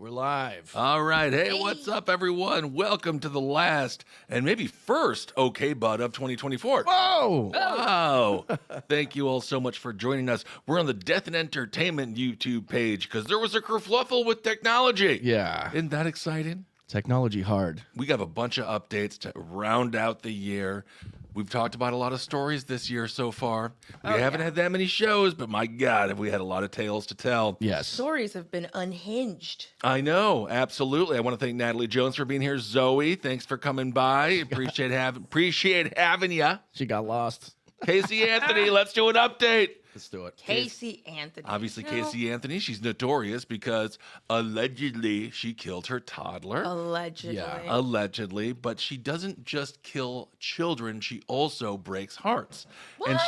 We're live. All right. Hey, what's up, everyone? Welcome to the last and maybe first OK Bud of 2024. Whoa! Wow. Thank you all so much for joining us. We're on the Death and Entertainment YouTube page because there was a kerfluffle with technology. Yeah. Isn't that exciting? Technology hard. We have a bunch of updates to round out the year. We've talked about a lot of stories this year so far. We haven't had that many shows, but my God, have we had a lot of tales to tell. Yes. Stories have been unhinged. I know, absolutely. I want to thank Natalie Jones for being here. Zoe, thanks for coming by. Appreciate having you. She got lost. Casey Anthony, let's do an update. Let's do it. Casey Anthony. Obviously, No. Casey Anthony, she's notorious because allegedly she killed her toddler. Allegedly. Yeah. Allegedly, but she doesn't just kill children, she also breaks hearts. And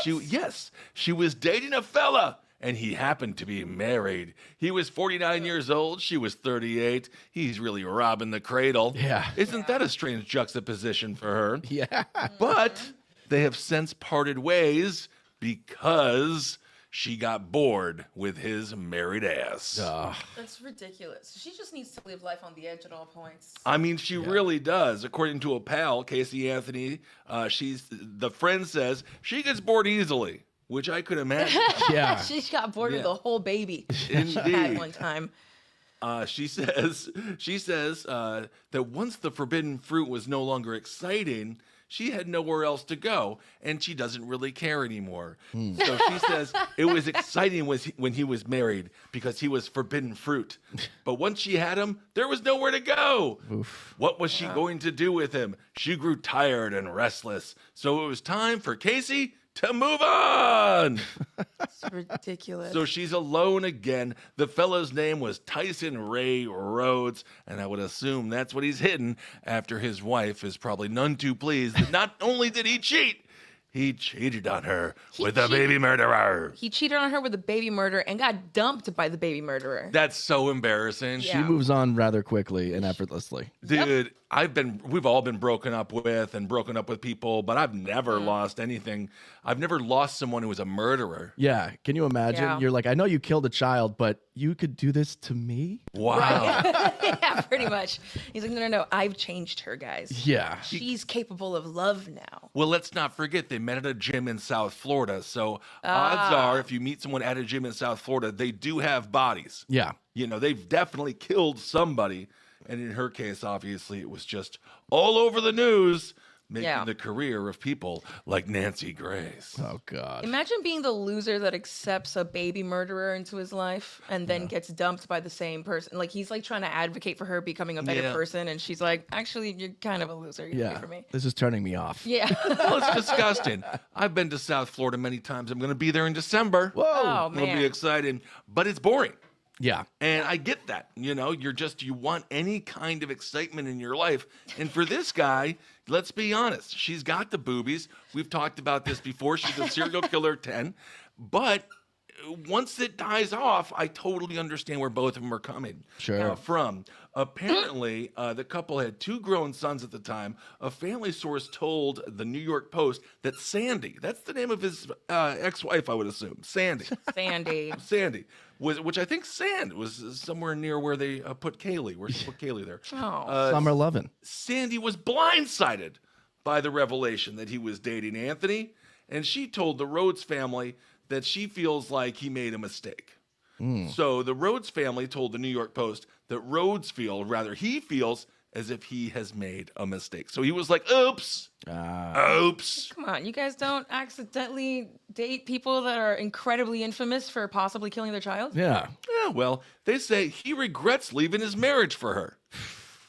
she was dating a fella, and he happened to be married. He was 49 years old, she was 38. He's really robbing the cradle. Yeah. Isn't that a strange juxtaposition for her? Yeah. But they have since parted ways because she got bored with his married ass. That's ridiculous. She just needs to live life on the edge at all points. I mean, she really does. According to a pal, Casey Anthony, the friend says she gets bored easily, which I could imagine. Yeah. She got bored with the whole baby she Indeed. had one time. She says that once the forbidden fruit was no longer exciting, she had nowhere else to go, and she doesn't really care anymore. So she says it was exciting when he was married because he was forbidden fruit. But once she had him, there was nowhere to go. Oof. What was she going to do with him? She grew tired and restless. So it was time for Casey to move on. It's ridiculous. So she's alone again. The fellow's name was Tyson Ray Rhodes, and I would assume that's what he's hidden after his wife is probably none too pleased that not only did he cheat, he cheated on her with a baby murderer. He cheated on her with a baby murderer and got dumped by the baby murderer. That's so embarrassing. She moves on rather quickly and effortlessly. Dude, we've all been broken up with people, but I've never lost anything. I've never lost someone who was a murderer. Yeah. Can you imagine? Yeah. You're like, I know you killed a child, but you could do this to me? Wow. Yeah, pretty much. He's like, no. I've changed her, guys. Yeah. She's capable of love now. Well, let's not forget they met at a gym in South Florida. So odds are if you meet someone at a gym in South Florida, they do have bodies. Yeah. You know, they've definitely killed somebody. And in her case, obviously, it was just all over the news, making the career of people like Nancy Grace. Oh, God. Imagine being the loser that accepts a baby murderer into his life and then gets dumped by the same person. Like, he's like trying to advocate for her becoming a better person, and she's like, actually, you're kind of a loser. You're Yeah. for me. This is turning me off. Yeah. Well, it's disgusting. I've been to South Florida many times. I'm going to be there in December. Whoa. Oh, It'll man. be exciting, but it's boring. Yeah. And I get that, you know, you want any kind of excitement in your life. And for this guy, let's be honest, she's got the boobies. We've talked about this before. She's a serial killer 10. But once it dies off, I totally understand where both of them are coming from. Apparently, the couple had 2 grown sons at the time. A family source told the New York Post that Sandy, that's the name of his ex-wife, I would assume, Sandy, which I think Sand was somewhere near where they put Kaylee. Where she put Kaylee there. Summer lovin'. Sandy was blindsided by the revelation that he was dating Anthony, and she told the Rhodes family that she feels like he made a mistake. So the Rhodes family told the New York Post that he feels as if he has made a mistake. So he was like, oops. Oops. Come on, you guys don't accidentally date people that are incredibly infamous for possibly killing their child? Yeah. Yeah, well, they say he regrets leaving his marriage for her.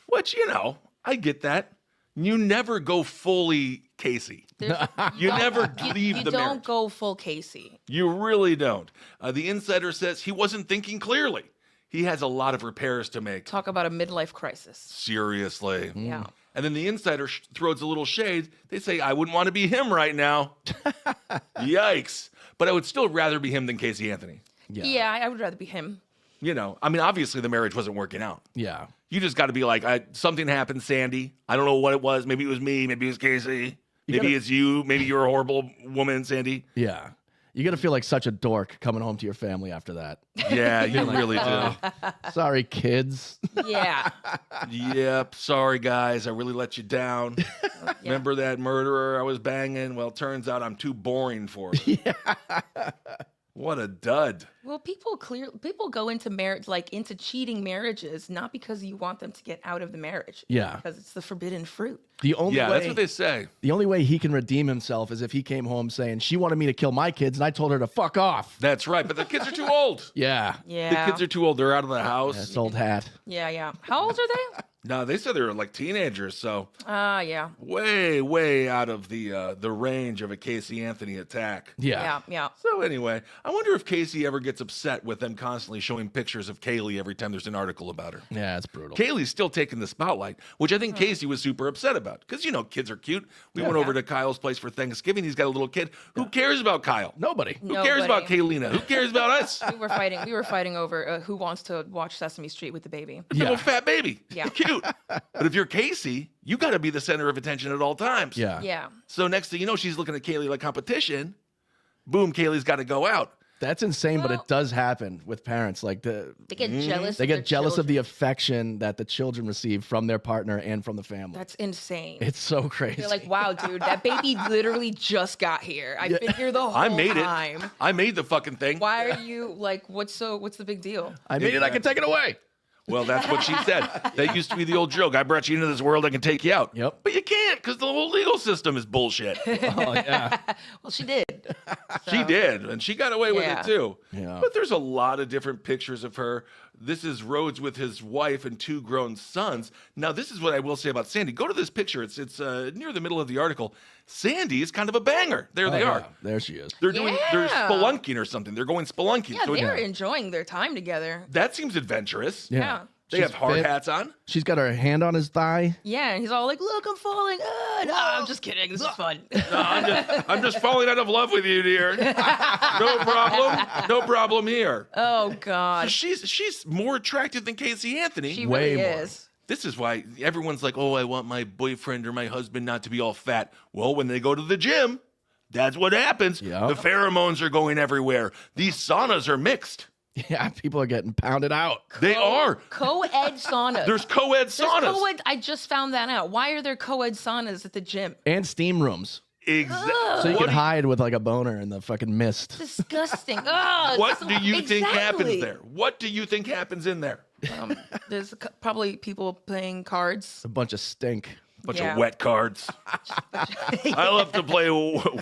Which, you know, I get that. You never go fully Casey. You never leave the marriage. You don't go full Casey. You really don't. The insider says he wasn't thinking clearly. He has a lot of repairs to make. Talk about a midlife crisis. Seriously. Yeah. And then the insider throws a little shade. They say, I wouldn't want to be him right now. Yikes. But I would still rather be him than Casey Anthony. Yeah, I would rather be him. You know, I mean, obviously the marriage wasn't working out. Yeah. You just got to be like, something happened, Sandy. I don't know what it was. Maybe it was me. Maybe it was Casey. Maybe it's you. Maybe you're a horrible woman, Sandy. Yeah. You got to feel like such a dork coming home to your family after that. Yeah, you really do. Sorry, kids. Yeah. Yep. Sorry, guys. I really let you down. Remember that murderer I was banging? Well, turns out I'm too boring for her. What a dud. Well, people go into marriage, like into cheating marriages, not because you want them to get out of the marriage. Yeah. Because it's the forbidden fruit. The only Yeah, way, that's what they say. The only way he can redeem himself is if he came home saying, she wanted me to kill my kids and I told her to fuck off. That's right. But the kids are too old. Yeah. Yeah. The kids are too old. They're out of the house. That's old hat. Yeah. How old are they? No, they said they were like teenagers, so Yeah. way out of the range of a Casey Anthony attack. Yeah. Yeah. So anyway, I wonder if Casey ever gets upset with them constantly showing pictures of Kaylee every time there's an article about her. Yeah, it's brutal. Kaylee's still taking the spotlight, which I think Casey was super upset about because, kids are cute. We went over to Kyle's place for Thanksgiving. He's got a little kid. Who cares about Kyle? Nobody. Who cares about Kaylina? Who cares about us? We were fighting over who wants to watch Sesame Street with the baby. A little fat baby. Yeah. Cute. But if you're Casey, you got to be the center of attention at all times. Yeah. Yeah. So next thing you know, she's looking at Kaylee like competition. Boom, Kaylee's got to go out. That's insane, but Well- it does happen with parents. Like They get jealous. they of their get jealous of the children. affection that the children receive from their partner and from the family. That's insane. It's so crazy. You're like, wow, dude, that baby literally just got here. I've been here the whole I made time. it. I made the fucking thing. Why are you like? What's the big deal? I made it, I can take it away. Well, that's what she said. That used to be the old joke. I brought you into this world, I can take you out. Yep. But you can't because the whole legal system is bullshit. Oh, yeah. Well, she did. She did, and she got away with Yeah. it too. Yeah. But there's a lot of different pictures of her. This is Rhodes with his wife and 2 grown sons. Now, this is what I will say about Sandy. Go to this picture. It's near the middle of the article. Sandy is kind of a banger. There they Oh, are. yeah. There she is. They're they're Yeah. spelunking or something. They're going spelunking. Yeah, So they're enjoying their time together. that seems adventurous. Yeah. They have hard hats on. She's got her hand on his thigh. Yeah, and he's all like, "Look, I'm falling." No, I'm just kidding. This is fun. No, I'm just falling out of love with you, dear. No problem. No problem here. Oh God, She's more attractive than Casey Anthony. she way really more. is. This is why everyone's like, oh, I want my boyfriend or my husband not to be all fat. Well, when they go to the gym, that's what happens. Yeah. The pheromones are going everywhere. These saunas are mixed. Yeah, people are getting pounded out. They are. Co-ed saunas. There's co-ed There's saunas. co-ed. I just found that out. Why are there co-ed saunas at the gym? And steam rooms. Exactly. So you can hide with like a boner in the fucking mist. Disgusting. Oh, What do you think happens exactly. there? What do you think happens in there? There's probably people playing cards. A bunch of stink. Bunch Yeah. of wet cards. I love to play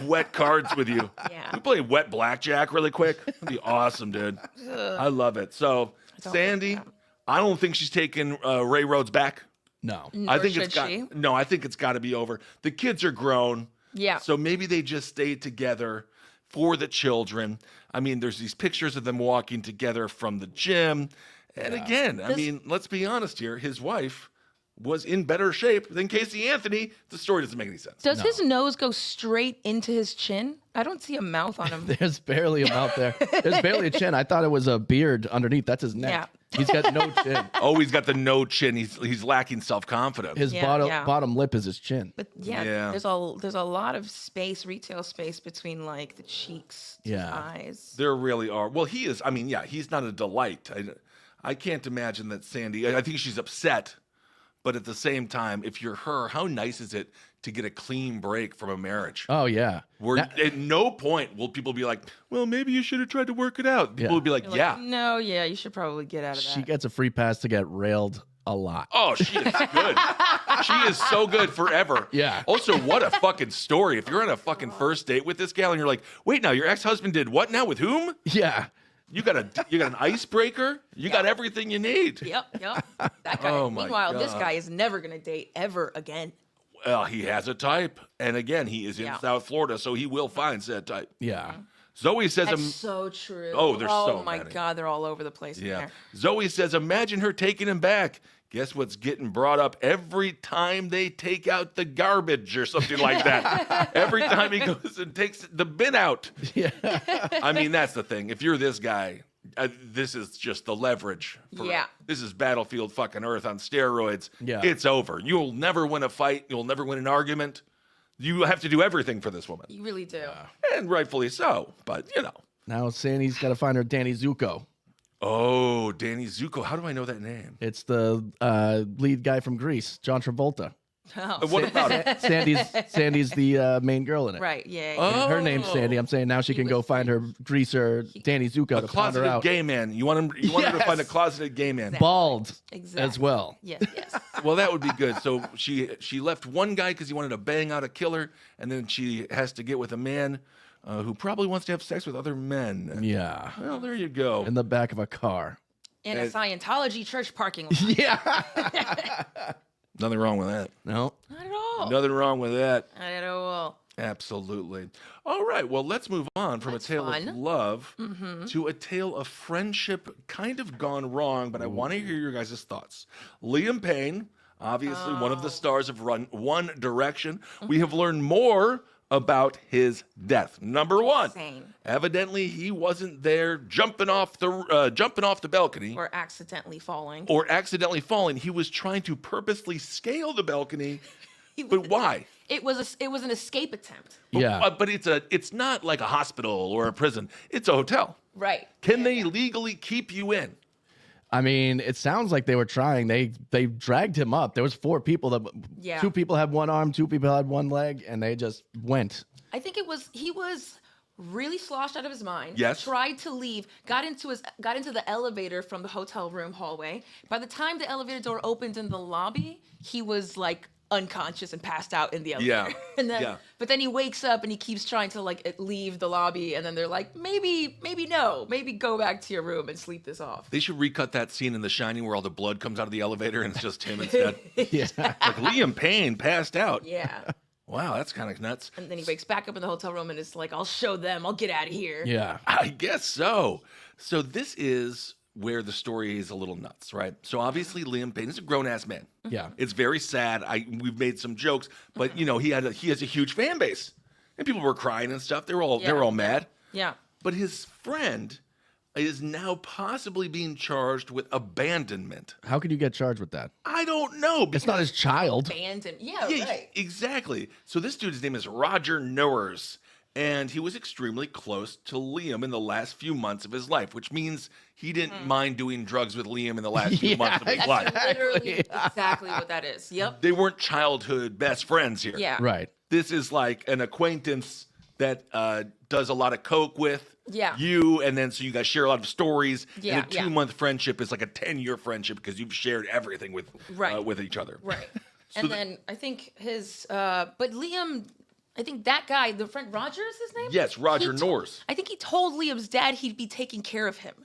wet cards with you. Yeah. We play wet blackjack really quick. That'd be awesome, dude. I love it. So, don't Sandy, like that. I don't think she's taking Ray Rhodes back. No. I Nor think should she. I think it's got to be over. The kids are grown. Yeah. So maybe they just stay together for the children. I mean, there's these pictures of them walking together from the gym. And again, I mean, let's be honest here. His wife was in better shape than Casey Anthony. The story doesn't make any sense. Does his nose go straight into his chin? I don't see a mouth on him. There's barely a mouth there. There's barely a chin. I thought it was a beard underneath. That's his neck. Yeah. He's got no chin. Oh, he's got the no chin. He's lacking self-confidence. His Yeah, bottom yeah. bottom lip is his chin. But yeah, Yeah. there's a lot of space, retail space between like the cheeks, to Yeah. the eyes. There really are. Well, he is. I mean, yeah, he's not a delight. I can't imagine that Sandy. I think she's upset. But at the same time, if you're her, how nice is it to get a clean break from a marriage? Oh yeah. Where at no point will people be like, well, maybe you should have tried to work it out. People Yeah. would be like, You're yeah. No, yeah, you should probably get out of She that. gets a free pass to get railed a lot. Oh, she is good. She is so good forever. Yeah. Also, what a fucking story. If you're on a fucking first date with this gal and you're like, wait, now your ex-husband did what now with whom? Yeah. You got an icebreaker. You got everything you need. Yep. That guy. Oh, my Meanwhile, this God. guy is never gonna date ever again. Well, he has a type, and again, he is in Yeah. South Florida, so he will find said type. Yeah. Zoe says, That's so true. Oh, there's so Oh my many. God, they're all over the place. in yeah. there. Zoe says, imagine her taking him back. Guess what's getting brought up every time they take out the garbage or something like that. Every time he goes and takes the bin out. Yeah. I mean, that's the thing. If you're this guy, this is just the leverage. Yeah. This is Battlefield fucking Earth on steroids. Yeah. It's over. You'll never win a fight. You'll never win an argument. You have to do everything for this woman. You really do. And rightfully so, but you know. Now Sandy's got to find her Danny Zuko. Oh, Danny Zuko. How do I know that name? It's the lead guy from Grease, John Travolta. Oh. What about it? Sandy's the main girl in it. Right, yeah. Oh. Her name's Sandy. I'm saying now she can go find her greaser Danny Zuko A to pound her closeted out. gay man. You want her to find a Yes. closeted gay man. Bald Exactly. as well. Yes, yes. Well, that would be good. So she left one guy because he wanted to bang out a killer, and then she has to get with a man who probably wants to have sex with other men. Yeah. Well, there you go. In the back of a car. In a Scientology church parking lot. Yeah. Nothing wrong with that. No. Not at all. Nothing wrong with that. Not at all. Absolutely. All right. Well, let's move on from That's a tale fun. of love to a tale of friendship kind of gone wrong, but I want to hear your guys' thoughts. Liam Payne, obviously one of the stars of One Direction. We have learned more about his death. Number one, Insane. evidently he wasn't there jumping off the balcony Or accidentally falling. or accidentally falling. He was trying to purposely scale the balcony. But why? It was an escape attempt. Yeah. But it's not like a hospital or a prison. It's a hotel. Right. Can they legally keep you in? I mean, it sounds like they were trying. They dragged him up. There was 4 people that Yeah. 2 people had one arm, 2 people had one leg, and they just went. I think he was really sloshed out of his mind. Yes. Tried to leave, got into the elevator from the hotel room hallway. By the time the elevator door opened in the lobby, he was like unconscious and passed out in the elevator. Yeah. And then Yeah. but then he wakes up and he keeps trying to like leave the lobby, and then they're like, maybe no. Maybe go back to your room and sleep this off. They should recut that scene in The Shining where all the blood comes out of the elevator and it's just him instead. Yeah. Like Liam Payne passed out. Yeah. Wow, that's kind of nuts. And then he wakes back up in the hotel room and is like, I'll show them. I'll get out of here. Yeah. I guess so. So this is where the story is a little nuts, right? So obviously Liam Payne is a grown-ass man. Yeah. It's very sad. We've made some jokes, but you know, he has a huge fan base. And people were crying and stuff. They were all mad. Yeah. But his friend is now possibly being charged with abandonment. How could you get charged with that? I don't know. It's not his child. Abandoned. Yeah, Yeah, right. exactly. So this dude's name is Roger Norris, and he was extremely close to Liam in the last few months of his life, which means he didn't mind doing drugs with Liam in the last few months of his That's life. literally exactly what that is. Yep. They weren't childhood best friends here. Yeah. Right. This is like an acquaintance that does a lot of coke with Yeah. you, and then so you guys share a lot of stories. Yeah, and a yeah. 2-month friendship is like a 10-year friendship because you've shared everything with each other. Right. And then I think but Liam, I think that guy, the friend Roger is his name? Yes, Roger He Norris. I think he told Liam's dad he'd be taking care of him.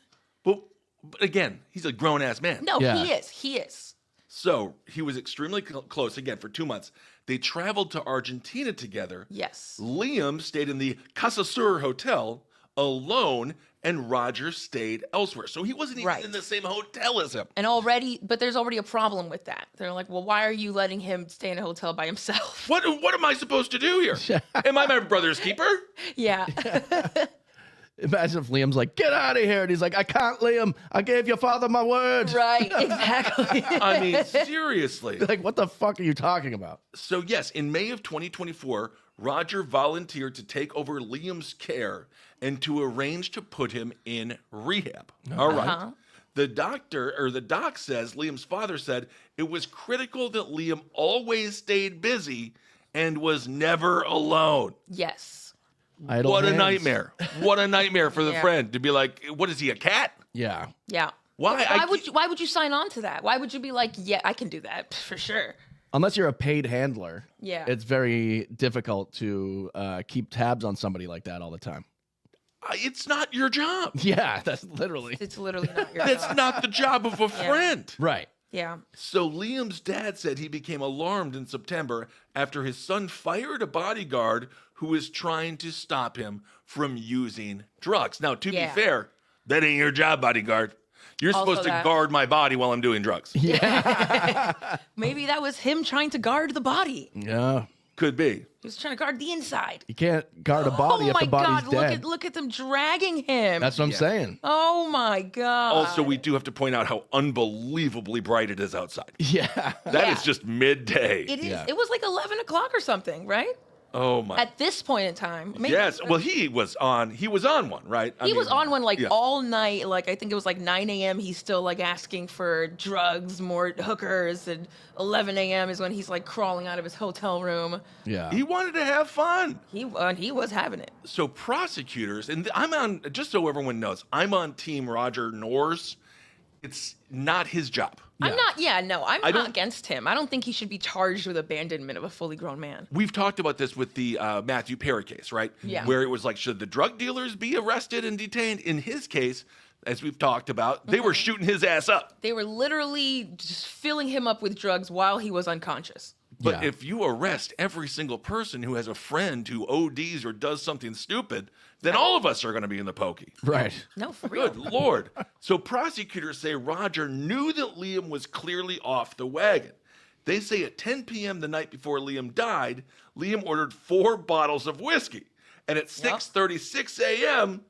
But again, he's a grown ass man. No, Yeah. he is. He is. So he was extremely close again for 2 months. They traveled to Argentina together. Yes. Liam stayed in the Casa Sur Hotel alone, and Roger stayed elsewhere. So he wasn't even Right. in the same hotel as him. And there's already a problem with that. They're like, well, why are you letting him stay in a hotel by himself? What am I supposed to do here? Am I my brother's keeper? Yeah. Imagine if Liam's like, get out of here. And he's like, I can't, Liam. I gave your father my word. Right. Exactly. I mean, seriously. Like, what the fuck are you talking about? So yes, in May of 2024, Roger volunteered to take over Liam's care and to arrange to put him in rehab. All right. The doc says, Liam's father said, it was critical that Liam always stayed busy and was never alone. Yes. Idle What a hands. nightmare. What a nightmare for the Yeah. friend to be like, what is he, a cat? Yeah. Yeah. Why? Why would you sign on to that? Why would you be like, yeah, I can do that for sure? Unless you're a paid handler. Yeah. It's very difficult to keep tabs on somebody like that all the time. It's not your job. Yeah, that's literally. It's literally not your That's job. not the job of a friend. Right. Yeah. So Liam's dad said he became alarmed in September after his son fired a bodyguard who was trying to stop him from using drugs. Now, to be Yeah. fair, that ain't your job, bodyguard. You're Also supposed to that. guard my body while I'm doing drugs. Maybe that was him trying to guard the body. Yeah. Could be. He was trying to guard the inside. You can't guard a body oh if my the body's God! dead. Look at them dragging him. That's what I'm saying. Oh my God. Also, we do have to point out how unbelievably bright it is outside. Yeah. That is Yeah. just midday. It is. Yeah. It was like 11 o'clock or something, right? Oh my. At this point in time, maybe, Yes. Well, he was on one, right? he was on one like yeah. all night. Like I think it was like 9 a.m. He's still like asking for drugs, more hookers, and 11 a.m. is when he's like crawling out of his hotel room. Yeah. He wanted to have fun. He was having it. So prosecutors, and I'm on, just so everyone knows, I'm on team Roger Norris. It's not his job. I'm not. Yeah, no, I'm not don't- against him. I don't think he should be charged with abandonment of a fully grown man. We've talked about this with the Matthew Perry case, right? Yeah. Where it was like, should the drug dealers be arrested and detained? In his case, as we've talked about, they were shooting his ass up. They were literally just filling him up with drugs while he was unconscious. But Yeah. if you arrest every single person who has a friend who ODs or does something stupid, then all of us are going to be in the pokey. Right. No, for real. Good Lord. So prosecutors say Roger knew that Liam was clearly off the wagon. They say at 10 p.m. the night before Liam died, Liam ordered 4 bottles of whiskey. And at 6:36 a.m.,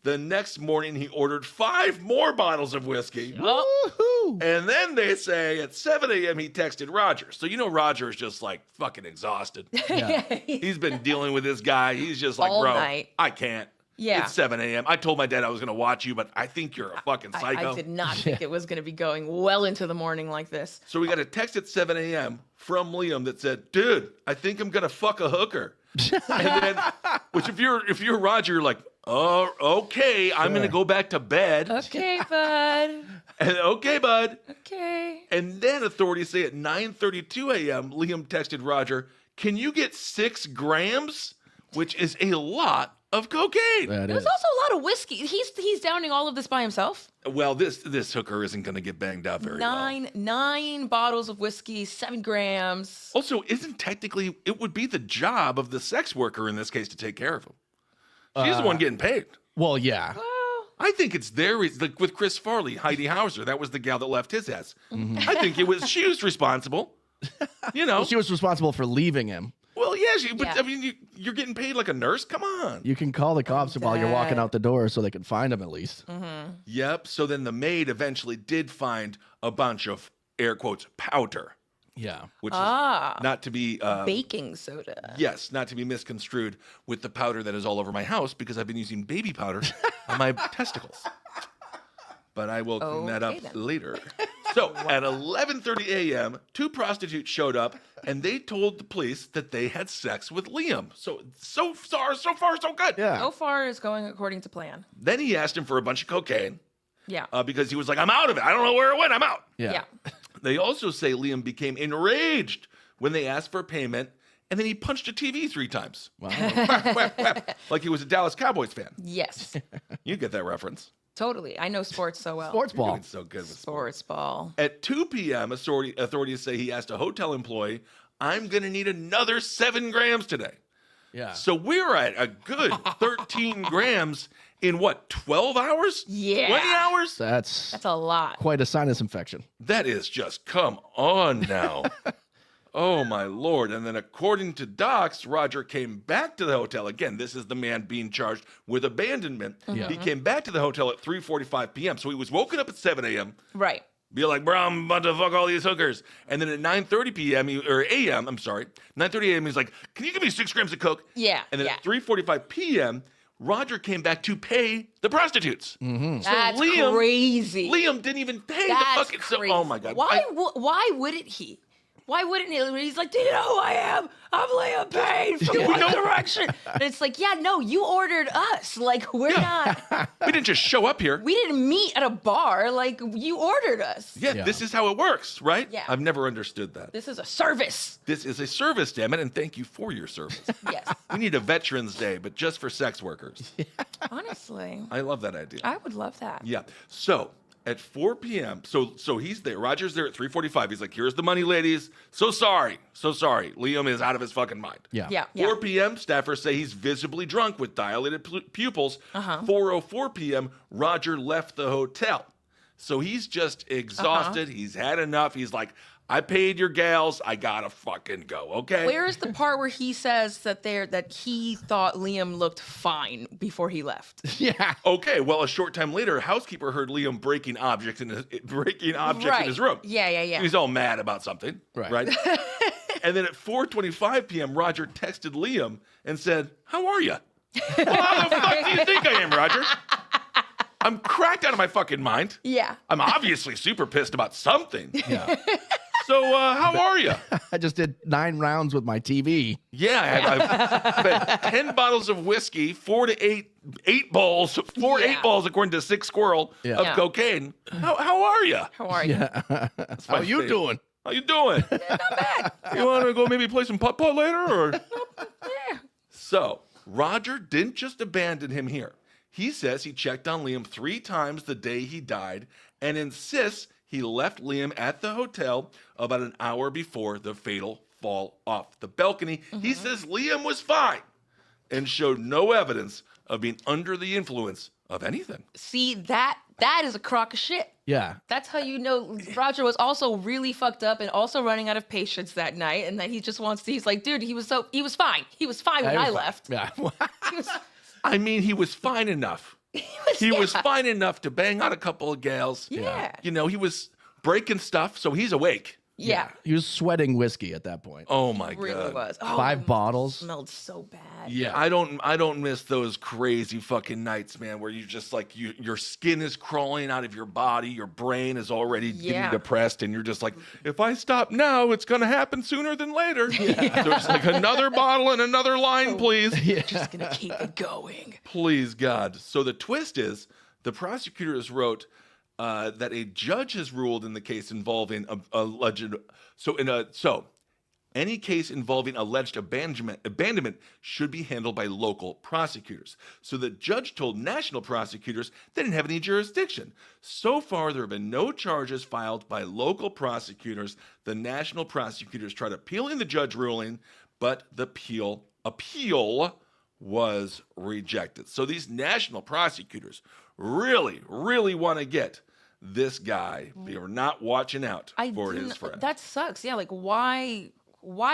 the next morning, he ordered 5 more bottles of whiskey. Woohoo! And then they say at 7 a.m. he texted Roger. So you know Roger is just like fucking exhausted. Yeah. He's been dealing with this guy. He's just like, All bro, night. I can't. Yeah. It's 7 a.m. I told my dad I was going to watch you, but I think you're a fucking psycho. I did not think it was going to be going well into the morning like this. So we got a text at 7 a.m. from Liam that said, dude, I think I'm going to fuck a hooker. And then, which if you're Roger, you're like, oh, okay, I'm going to go back to bed. Okay, bud. And, okay, bud. Okay. And then authorities say at 9:32 a.m., Liam texted Roger, can you get 6 grams? Which is a lot of cocaine. That There's is. also a lot of whiskey. He's downing all of this by himself. Well, this hooker isn't going to get banged up very well. Nine bottles of whiskey, 7 grams. Also, isn't technically, it would be the job of the sex worker in this case to take care of him. She's the one getting paid. Well, yeah. I think it's their reason. Like with Chris Farley, Heidi Hauser, that was the gal that left his ass. I think she was responsible. You know. Well, she was responsible for leaving him. Well, yeah, but Yeah. I mean, you're getting paid like a nurse. Come on. You can call the cops while you're walking dead. out the door so they can find him at least. Yep. So then the maid eventually did find a bunch of air quotes powder, Yeah. which is not to be Baking soda. yes, not to be misconstrued with the powder that is all over my house because I've been using baby powder on my testicles. But I will clean that up Okay, then. later. So at 11:30 a.m., 2 prostitutes showed up and they told the police that they had sex with Liam. So far, so good. Yeah. So far is going according to plan. Then he asked him for a bunch of cocaine Yeah. because he was like, I'm out of it. I don't know where it went. I'm out. Yeah. They also say Liam became enraged when they asked for payment, and then he punched a TV 3 times. Wow. Whap, whap, whap, like he was a Dallas Cowboys fan. Yes. You get that reference. Totally. I know sports so well. Sports You're ball. doing so good with sports. Sports ball. At 2 p.m., authorities say he asked a hotel employee, I'm going to need another 7 grams today. Yeah. So we're at a good 13 grams in what, 12 hours? Yeah. 20 hours? That's That's a lot. quite a sinus infection. That is just, come on now. Oh, my Lord. And then according to docs, Roger came back to the hotel. Again, this is the man being charged with abandonment. Yeah. He came back to the hotel at 3:45 p.m. So he was woken up at 7 a.m., Right. be like, bro, I'm about to fuck all these hookers. And then at 9:30 p.m., or a.m., I'm sorry, 9:30 a.m., he's like, can you give me 6 grams of coke? Yeah. And then yeah. at 3:45 p.m., Roger came back to pay the prostitutes. That's Liam- crazy. Liam didn't even pay That's the fucking... crazy. oh, my God. Why wouldn't he? Why wouldn't he? He's like, do you know who I am? I'm Liam Payne from Yeah, we One know. Direction. And it's like, yeah, no, you ordered us. Like, we're not. We didn't just show up here. We didn't meet at a bar. Like, you ordered us. Yeah, Yeah. this is how it works, right? Yeah. I've never understood that. This is a service. This is a service, damn it, and thank you for your service. Yes. We need a Veterans Day, but just for sex workers. Honestly, I love that idea. I would love that. Yeah. So at 4 p.m., so he's there. Roger's there at 3:45. He's like, here's the money, ladies. So sorry. Liam is out of his fucking mind. Yeah. Yeah. 4 p.m., staffers say he's visibly drunk with dilated pupils. 4:04 p.m., Roger left the hotel. So he's just exhausted. He's had enough. He's like, I paid your gals. I gotta fucking go. Okay. Where is the part where he says that he thought Liam looked fine before he left? Yeah. Okay. Well, a short time later, a housekeeper heard Liam breaking objects in his room. Yeah. He's all mad about something. Right. And then at 4:25 p.m., Roger texted Liam and said, "How are you?" Well, how the fuck do you think I am, Roger? I'm cracked out of my fucking mind. Yeah. I'm obviously super pissed about something. Yeah. So, how are you? I just did 9 rounds with my TV. Yeah, I've had 10 bottles of whiskey, 4 to 8 balls, 8 balls according to Sick Squirrel of cocaine. How are you? How are you? Yeah. How you doing? How you doing? Not bad. You want to go maybe play some putt-putt later? Or? Yeah. So, Roger didn't just abandon him here. He says he checked on Liam 3 times the day he died and insists he left Liam at the hotel about an hour before the fatal fall off the balcony. He says Liam was fine and showed no evidence of being under the influence of anything. See, that is a crock of shit. Yeah. That's how you know Roger was also really fucked up and also running out of patience that night, and that he just wants to. He's like, dude, he was fine. He was fine when I left. Yeah. He was, I mean, he was fine enough. He was fine enough to bang out a couple of gals. Yeah. You know, he was breaking stuff, so he's awake. Yeah. He was sweating whiskey at that point. Oh my Really God. was. Oh, 5 bottles. smelled so bad. Yeah, I don't miss those crazy fucking nights, man, where you just like your skin is crawling out of your body, your brain is already getting depressed, and you're just like, if I stop now, it's gonna happen sooner than later. Yeah. There's like another bottle and another line, please. Yeah. Just gonna keep it going. Please, God. So the twist is, the prosecutors wrote that a judge has ruled in the case involving any case involving alleged abandonment should be handled by local prosecutors. So the judge told national prosecutors they didn't have any jurisdiction. So far, there have been no charges filed by local prosecutors. The national prosecutors tried appealing the judge ruling, but the appeal was rejected. So these national prosecutors really, really want to get this guy. They are not watching out for his friend. That sucks. Yeah, like why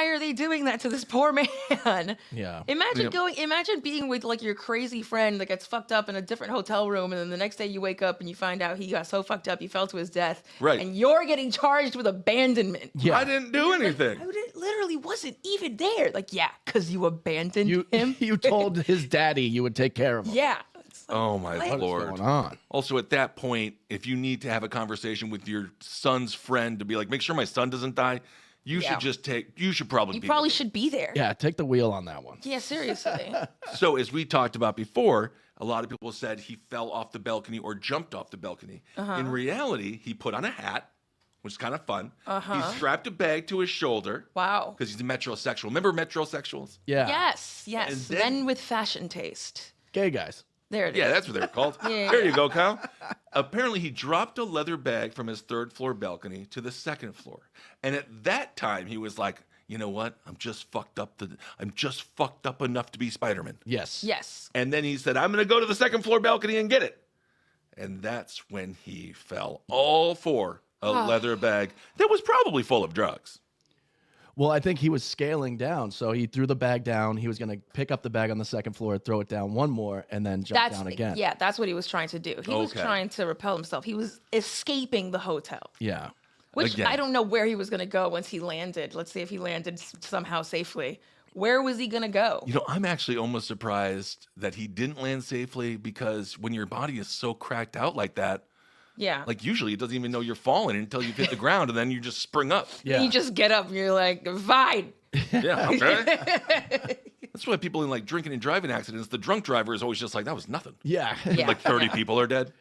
are they doing that to this poor man? Yeah. Imagine being with like your crazy friend that gets fucked up in a different hotel room, and then the next day you wake up and you find out he got so fucked up he fell to his death. Right. And you're getting charged with abandonment. Yeah. I didn't do anything. I literally wasn't even there. Like, yeah, because you abandoned him. You told his daddy you would take care of him. Yeah. It's like, Oh my what? Lord. What's going on? Also, at that point, if you need to have a conversation with your son's friend to be like, make sure my son doesn't die, you should probably should be there. Yeah, take the wheel on that one. Yeah, seriously. So as we talked about before, a lot of people said he fell off the balcony or jumped off the balcony. In reality, he put on a hat, which is kind of fun. He strapped a bag to his shoulder. Wow. Because he's a metrosexual. Remember metrosexuals? Yeah. Yes. And then- Men with fashion taste. Gay guys. There it is. Yeah, that's what they were called. There you go, Kyle. Apparently, he dropped a leather bag from his 3rd floor balcony to the 2nd floor. And at that time, he was like, you know what? I'm just fucked up enough to be Spider-Man. Yes. Yes. And then he said, I'm going to go to the 2nd floor balcony and get it. And that's when he fell all for a leather bag that was probably full of drugs. Well, I think he was scaling down, so he threw the bag down. He was going to pick up the bag on the 2nd floor, throw it down one more, and then jump down again. Yeah, that's what he was trying to do. He was trying to repel himself. He was escaping the hotel. Yeah. Which Again. I don't know where he was going to go once he landed. Let's see if he landed somehow safely. Where was he going to go? You know, I'm actually almost surprised that he didn't land safely, because when your body is so cracked out like that, Yeah. like usually it doesn't even know you're falling until you've hit the ground, and then you just spring up. Yeah. You just get up and you're like, fine. Yeah, okay. That's why people in like drinking and driving accidents, the drunk driver is always just like, that was nothing. Yeah. Yeah. Like 30 people are dead.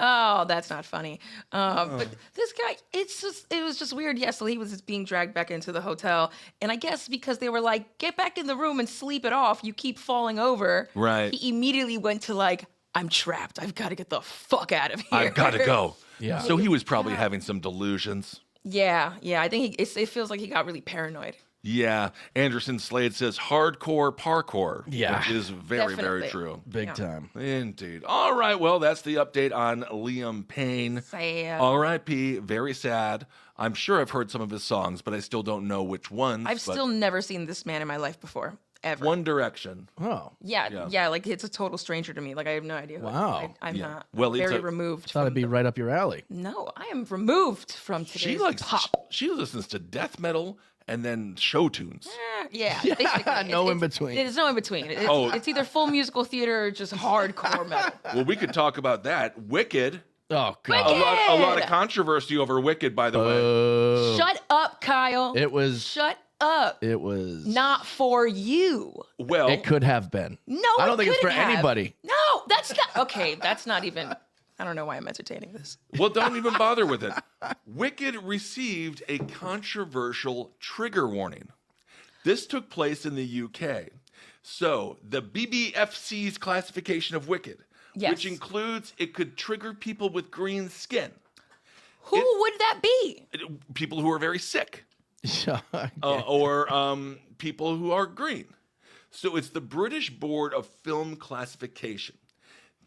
Oh, that's not funny. But this guy, it was just weird. Yeah, so he was just being dragged back into the hotel. And I guess because they were like, get back in the room and sleep it off. You keep falling over. Right. He immediately went to like, I'm trapped. I've got to get the fuck out of here. I've got to go. Yeah. So he was probably having some delusions. Yeah. I think it feels like he got really paranoid. Yeah. Anderson Slade says hardcore parkour. Yeah. Which is very, very Definitely. true. Big time. Indeed. All right. Well, that's the update on Liam Payne. Sad. R.I.P. Very sad. I'm sure I've heard some of his songs, but I still don't know which ones. I've but still never seen this man in my life before, ever. One Direction. Oh. Yeah, like it's a total stranger to me. Like I have no idea. Wow. I'm Yeah. not. Well, I'm it's very a- removed. Thought it'd be right up your alley. No, I am removed from today's She likes pop. She listens to death metal and then show tunes. Yeah, Yeah, basically. no in between. There's no in between. Oh. It's either full musical theater or just hardcore metal. Well, we could talk about that. Wicked. Oh A God. lot of Wicked! controversy over Wicked, by the way. Oh. Shut up, Kyle. It was. Shut up. It was. Not for you. Well, It could have been. No, I don't it think it's for couldn't have. anybody. No, that's not. Okay, that's not even. I don't know why I'm entertaining this. well, don't even bother with it. Wicked received a controversial trigger warning. This took place in the UK. So, the BBFC's classification of Wicked, Yes. which includes it could trigger people with green skin, Who would that be? people who are very sick, Yeah. or people who are green. So, it's the British Board of Film Classification.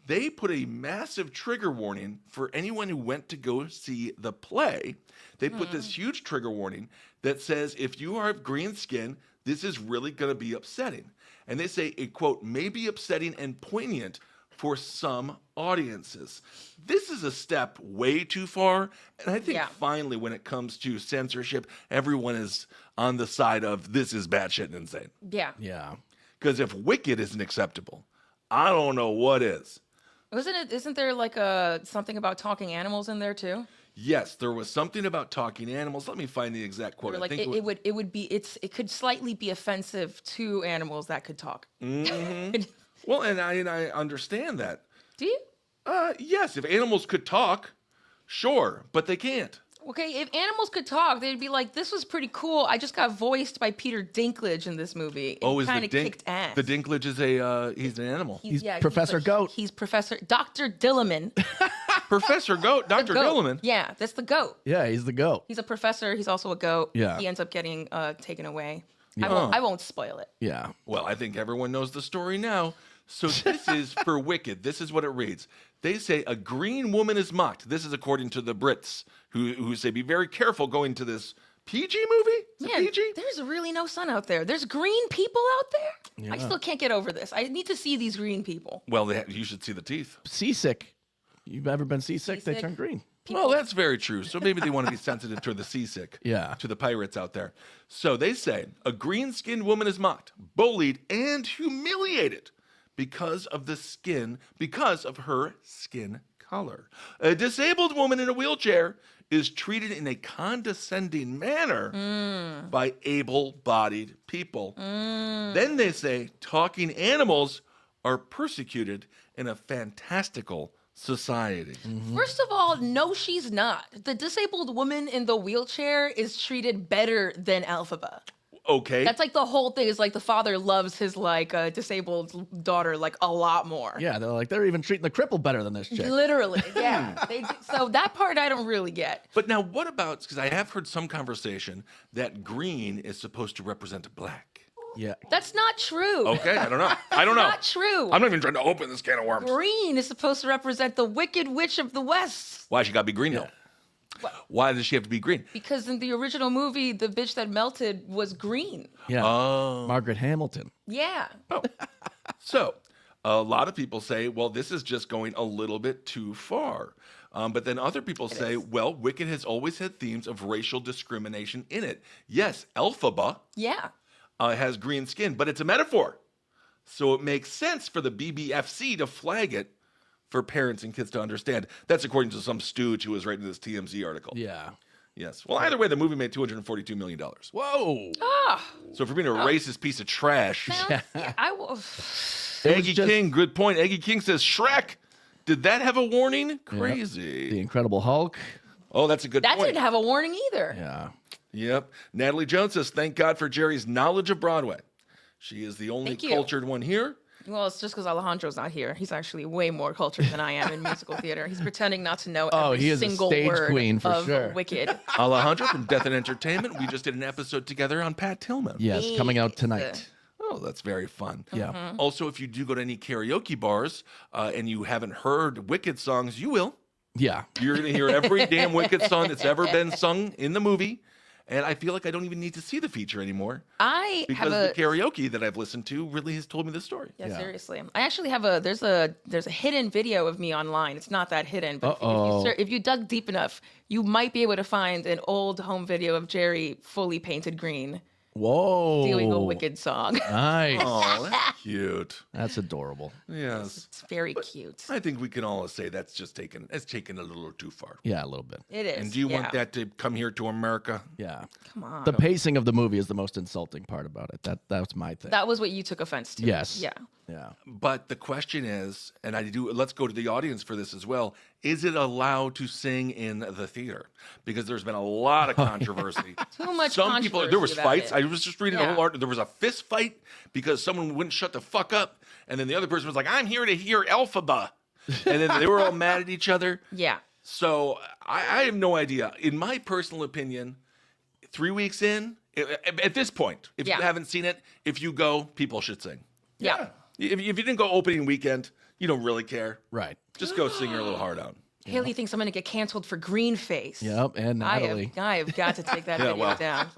They put a massive trigger warning for anyone who went to go see the play. They put this huge trigger warning that says if you have green skin, this is really going to be upsetting. And they say it, quote, may be upsetting and poignant for some audiences. This is a step way too far. And I think Yeah. finally, when it comes to censorship, everyone is on the side of this is batshit and insane. Yeah. Yeah. Because if Wicked isn't acceptable, I don't know what is. Isn't there like a something about talking animals in there too? Yes, there was something about talking animals. Let me find the exact quote. Or I like think it would be it could slightly be offensive to animals that could talk. well, and I understand that. Do you? Yes, if animals could talk, sure, but they can't. Okay, if animals could talk, they'd be like, "This was pretty cool. I just got voiced by Peter Dinklage in this movie. Oh, is kind the of kicked ass." The Dinklage is a he's an animal. He's Professor Goat. He's Professor Dr. Dillerman. Professor Goat, Dr. Goat. Gilliman. Yeah, that's the goat. Yeah, he's the goat. He's a professor. He's also a goat. Yeah. He ends up getting taken away. Yeah. I won't spoil it. Yeah. Well, I think everyone knows the story now. So this is for Wicked. This is what it reads. They say a green woman is mocked. This is according to the Brits who say be very careful going to this PG movie. Is it Yeah, PG? there's really no sun out there. There's green people out there. I Yeah. still can't get over this. I need to see these green people. Well, you should see the teeth. Seasick. You've ever been seasick? They Seasick? turn green. Well, that's very true. So maybe they want to be sensitive to the seasick. Yeah. To the pirates out there. So they say a green-skinned woman is mocked, bullied, and humiliated because of her skin color. A disabled woman in a wheelchair is treated in a condescending manner by able-bodied people. Then they say talking animals are persecuted in a fantastical society. First of all, no, she's not. The disabled woman in the wheelchair is treated better than Elphaba. Okay. That's like the whole thing is like the father loves his like disabled daughter like a lot more. Yeah, they're even treating the cripple better than this chick. Literally, yeah. So that part I don't really get. But now, what about? Because I have heard some conversation that green is supposed to represent black. Yeah. That's not true. Okay, I don't know. I don't know. Not true. I'm not even trying to open this can of worms. Green is supposed to represent the Wicked Witch of the West. Why she got to be green though? Why does she have to be green? Because in the original movie, the bitch that melted was green. Yeah. Oh. Margaret Hamilton. Yeah. So, a lot of people say, well, this is just going a little bit too far. But then other people say, well, Wicked has always had themes of racial discrimination in it. Yes, Elphaba Yeah. has green skin, but it's a metaphor. So it makes sense for the BBFC to flag it for parents and kids to understand. That's according to some stooge who was writing this TMZ article. Yeah. Yes. Well, either way, the movie made $242 million. Whoa. Ah. So for being a racist piece of trash, Yeah, I will. Eggy just- King, good point. Eggy King says, Shrek, did that have a warning? Crazy. The Incredible Hulk. Oh, that's a good That point. didn't have a warning either. Yeah. Yep. Natalie Jones says, thank God for Jeree's knowledge of Broadway. She is the only Thank you. cultured one here. Well, it's just because Alejandro's not here. He's actually way more cultured than I am in musical theater. He's pretending not to know every he is a single stage word queen for of sure. Wicked. Alejandro from Death and Entertainment. We just did an episode together on Pat Tillman. Yes, coming out tonight. Oh, that's very fun. Yeah. Also, if you do go to any karaoke bars and you haven't heard Wicked songs, you will. Yeah. You're going to hear every damn Wicked song that's ever been sung in the movie. And I feel like I don't even need to see the feature anymore. Because the karaoke that I've listened to really has told me the story. Yeah, seriously. I actually have there's a hidden video of me online. It's not that hidden, but if you dug deep enough, you might be able to find an old home video of Jerii fully painted green. Whoa. Doing a Wicked song. Nice. Oh, that's cute. That's adorable. Yes. It's very cute. I think we can all say that's just taken a little too far. Yeah, a little bit. It is. And do you want that to come here to America? Yeah. Come on. The pacing of the movie is the most insulting part about it. That's my thing. That was what you took offense to. Yes. Yeah. Yeah. But the question is, and let's go to the audience for this as well. Is it allowed to sing in the theater? Because there's been a lot of controversy. Too much Some people, there was controversy fights. about it. I was just reading the whole article. There was a fist fight because someone wouldn't shut the fuck up. And then the other person was like, I'm here to hear Elphaba. And then they were all mad at each other. Yeah. So I have no idea. In my personal opinion, 3 weeks in, at this point, if you haven't seen it, if you go, people should sing. Yeah. If you didn't go opening weekend, you don't really care. Right. Just go sing your little heart out. Haley thinks I'm going to get canceled for green face. Yep. And Natalie. I have got to take that video down.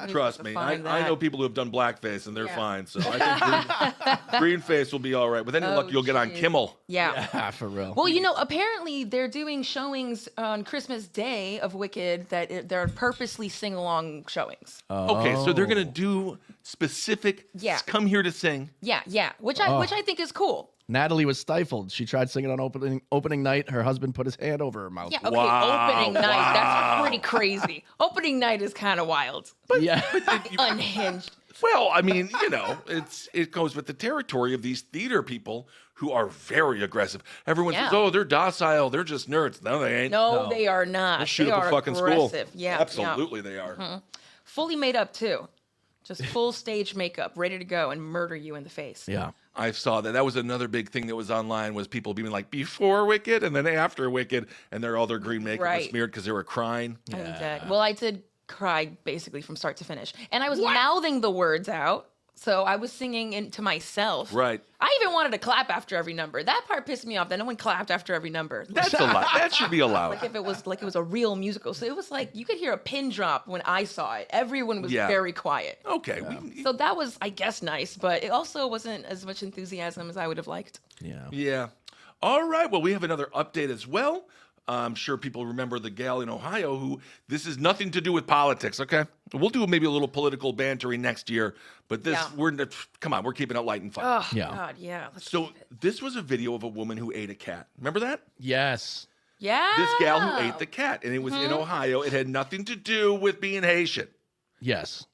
Trust me, I know people who have done blackface and they're fine. So I think green face will be all right. With any luck, you'll get on Kimmel. Yeah. For real. Well, apparently they're doing showings on Christmas Day of Wicked that they're purposely sing-along showings. Okay, so they're going to do specific, come here to sing. Yeah, which I think is cool. Natalie was stifled. She tried singing on opening night. Her husband put his hand over her mouth. Yeah, okay, opening night, that's pretty crazy. Opening night is kind of wild. But Unhinged. Well, I mean, it goes with the territory of these theater people who are very aggressive. Everyone says, "Oh, they're docile. They're just nerds." No, they ain't. No, they are not. They'll shoot they up are a fucking aggressive. school. Yeah, absolutely, they are. Mm-hmm. Fully made up too, just full stage makeup, ready to go and murder you in the face. Yeah. I saw that. That was another big thing that was online was people being like before Wicked and then after Wicked, and all their green makeup was smeared because they were crying. I'm dead. Well, I did cry basically from start to finish, and I was mouthing the words out. So I was singing to myself. Right. I even wanted to clap after every number. That part pissed me off that no one clapped after every number. That's a lot. That should be allowed. Like if it was a real musical. So it was like you could hear a pin drop when I saw it. Everyone was very quiet. Okay. Yeah. So that was, I guess, nice, but it also wasn't as much enthusiasm as I would have liked. Yeah. Yeah. All right. Well, we have another update as well. I'm sure people remember the gal in Ohio who this is nothing to do with politics, okay? We'll do maybe a little political bantering next year, but come on, we're keeping it light and fun. Oh, God, yeah. So this was a video of a woman who ate a cat. Remember that? Yes. Yeah. This gal who ate the cat, and it was in Ohio. It had nothing to do with being Haitian. Yes.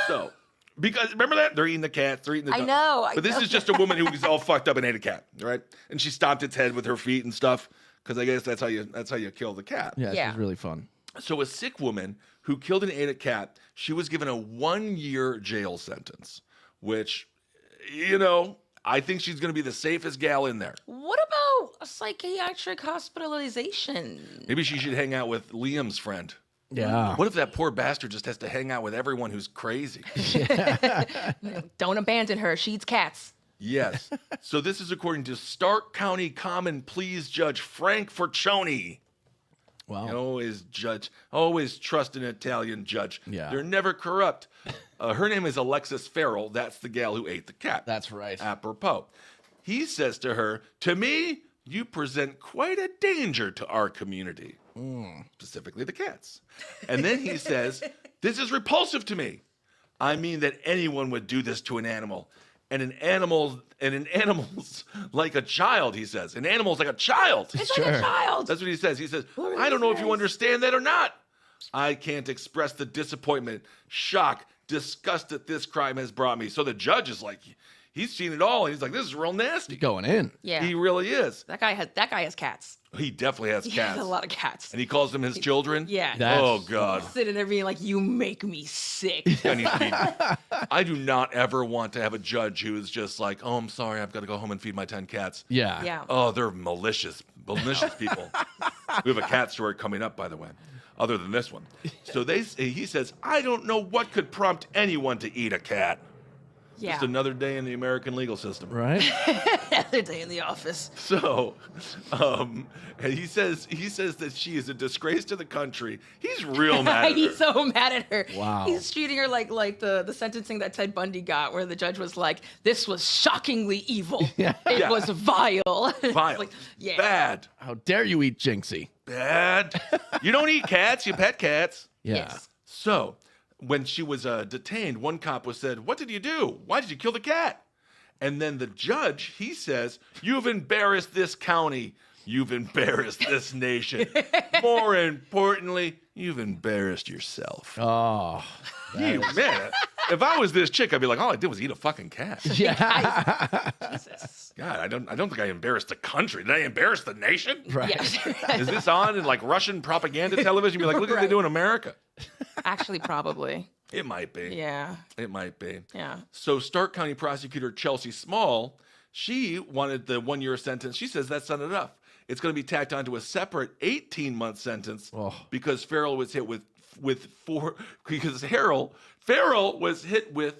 So, because remember that? They're eating the cats, they're eating the dog. I know. But this is just a woman who was all fucked up and ate a cat, right? And she stomped its head with her feet and stuff. Because I guess that's how you kill the cat. Yeah, it was really fun. So a sick woman who killed and ate a cat, she was given a 1-year jail sentence, which, I think she's going to be the safest gal in there. What about a psychiatric hospitalization? Maybe she should hang out with Liam's friend. Yeah. What if that poor bastard just has to hang out with everyone who's crazy? Don't abandon her. She eats cats. Yes. So this is according to Stark County Common Pleas Judge Frank Forcioni. Wow. Always trust an Italian judge. Yeah. They're never corrupt. Her name is Alexis Farrell. That's the gal who ate the cat. That's right. Apropos. He says to her, "To me, you present quite a danger to our community." Specifically the cats. And then he says, "This is repulsive to me. I mean that anyone would do this to an animal. And an animal's like a child," he says. An animal's like a child. It's like a child. That's what he says. He says, "I don't know if you understand that or not. I can't express the disappointment, shock, disgust that this crime has brought me." So the judge is like, He's seen it all. And he's like, this is real nasty. Going in. Yeah. He really is. That guy has cats. He definitely has He cats. has a lot of cats. And he calls them his children? Yeah. That's- Oh, God. Sitting there being like, you make me sick. I do not ever want to have a judge who is just like, oh, I'm sorry, I've got to go home and feed my 10 cats. Yeah. Yeah. Oh, they're malicious people. We have a cat story coming up, by the way, other than this one. So he says, I don't know what could prompt anyone to eat a cat. Yeah. Just another day in the American legal system. Right? Another day in the office. So, and he says that she is a disgrace to the country. He's real mad at her. He's so mad at her. Wow. He's treating her like the sentencing that Ted Bundy got, where the judge was like, "This was shockingly evil. Yeah. It Yeah. was vile. Vile. Like, yeah. Bad. How dare you eat Jinxie? Bad. You don't eat cats, you pet cats. Yeah. Yes. So, when she was detained, one cop said, what did you do? Why did you kill the cat? And then the judge, he says, you've embarrassed this county. You've embarrassed this nation. More importantly, you've embarrassed yourself. Oh. You, man, if I was this chick, I'd be like, all I did was eat a fucking cat. Yeah. Jesus. God, I don't think I embarrassed the country. Did I embarrass the nation? Right. Yes. Is this on in like Russian propaganda television? You'd be like, look what they do in America. Actually, probably. It might be. Yeah. It might be. Yeah. So Stark County prosecutor Chelsea Small, she wanted the 1-year sentence. She says that's not enough. It's going to be tacked onto a separate 18-month sentence Oh. because Farrell was hit with Farrell was hit with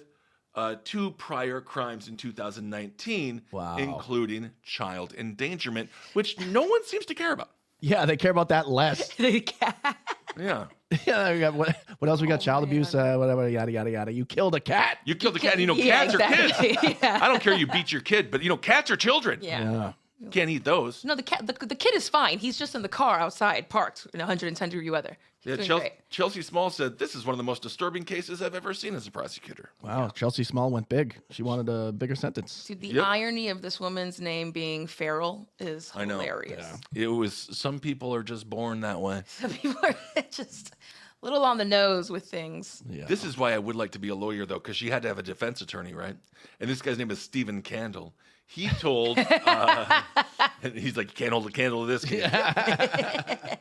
2 prior crimes in 2019, Wow. including child endangerment, which no one seems to care about. Yeah, they care about that less. The cat. Yeah. Yeah, we got what else we got? Child man. abuse, whatever, yada yada yada. You killed a cat. You killed a cat, and Yeah, cats are exactly. kids. Yeah. I don't care you beat your kid, but cats are children. Yeah. Can't eat those. No, the kid is fine. He's just in the car outside, parked in 110-degree weather. He's Yeah, doing great. Chelsea Small said, this is one of the most disturbing cases I've ever seen as a prosecutor. Wow, Chelsea Small went big. She wanted a bigger sentence. Dude, the Yep. irony of this woman's name being Farrell is I know. hilarious. It was, some people are just born that way. Some people are just a little on the nose with things. Yeah. This is why I would like to be a lawyer, though, because she had to have a defense attorney, right? And this guy's name is Stephen Candle. He told, and he's like, you can't hold a candle to this kid.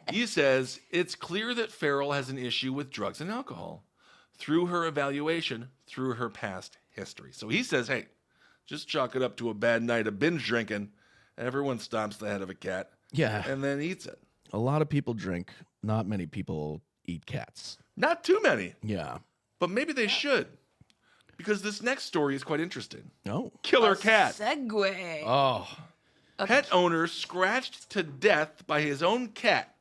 He says, it's clear that Farrell has an issue with drugs and alcohol through her evaluation, through her past history. So he says, hey, just chalk it up to a bad night of binge drinking. Everyone stomps the head of a cat Yeah. and then eats it. A lot of people drink. Not many people eat cats. Not too many, Yeah. but maybe they should. Because this next story is quite interesting. No. Killer cat. Segue. Oh. Pet owner scratched to death by his own cat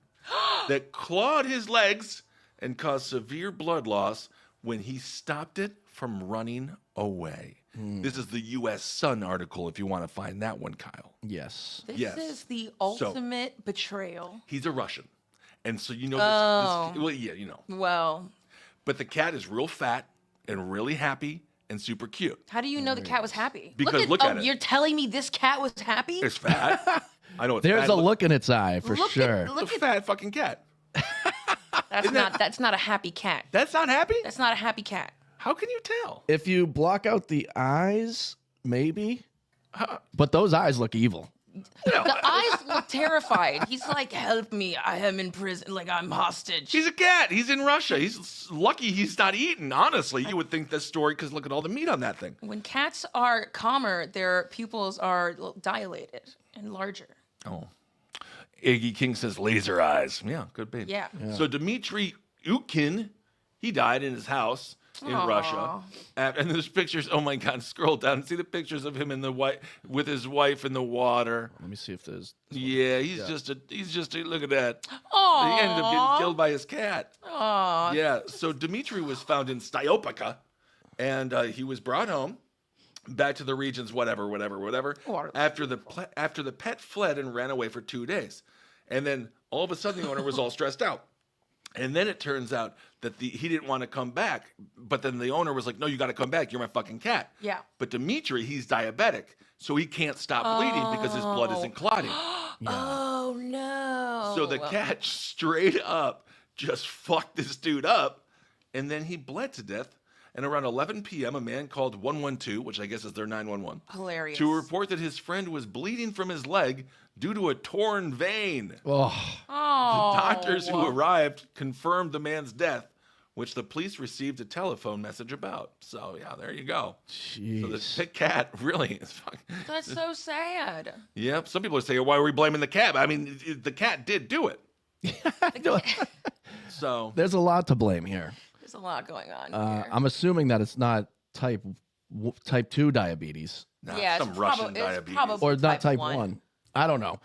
that clawed his legs and caused severe blood loss when he stopped it from running away. This is the U.S. Sun article if you want to find that one, Kyle. Yes. This yes. is the ultimate betrayal. He's a Russian. And so you know Oh. this well, yeah, you know. Well, But the cat is real fat and really happy and super cute. how do you know the cat was happy? Because look at it. You're telling me this cat was happy? It's fat. I know it's There's fat. a look in its eye for Look at- sure. look It's a fat fucking cat. That's not a happy cat. That's not happy? That's not a happy cat. How can you tell? If you block out the eyes, maybe. But those eyes look evil. The eyes look terrified. He's like, help me. I am in prison. Like, I'm hostage. He's a cat. He's in Russia. He's lucky he's not eaten. Honestly, you would think this story because look at all the meat on that thing. When cats are calmer, their pupils are dilated and larger. Oh. Iggy King says laser eyes. Yeah, could be. Yeah. So Dmitry Ukin, he died in his house in Aw. Russia. And there's pictures. Oh my God, scroll down and see the pictures of him in with his wife in the water. Let me see if there's. Yeah, he's just a look at that. Aww. He ended up getting killed by his cat. Aw. Yeah, so Dmitry was found in Styopaka, and he was brought home, back to the regions, whatever. Water. After the pet fled and ran away for 2 days, and then all of a sudden the owner was all stressed out, and then it turns out that he didn't want to come back, but then the owner was like, "No, you got to come back. You're my fucking cat." Yeah. But Dmitry, he's diabetic, so he can't stop bleeding because his blood isn't clotting. Oh, no. So the cat straight up just fucked this dude up, and then he bled to death. And around 11 p.m., a man called 112, which I guess is their 911, Hilarious. to report that his friend was bleeding from his leg due to a torn vein. Oh, Oh. Doctors who arrived confirmed the man's death, which the police received a telephone message about. So, yeah, there you go. jeez. So the sick cat really is fucking... That's so sad. Yep. Some people would say, why are we blaming the cat? I mean, the cat did do it. So There's a lot to blame here. There's a lot going on here. I'm assuming that it's not type 2 diabetes Yeah, some it's Russian it's diabetes. probably or not type one. 1. I don't know.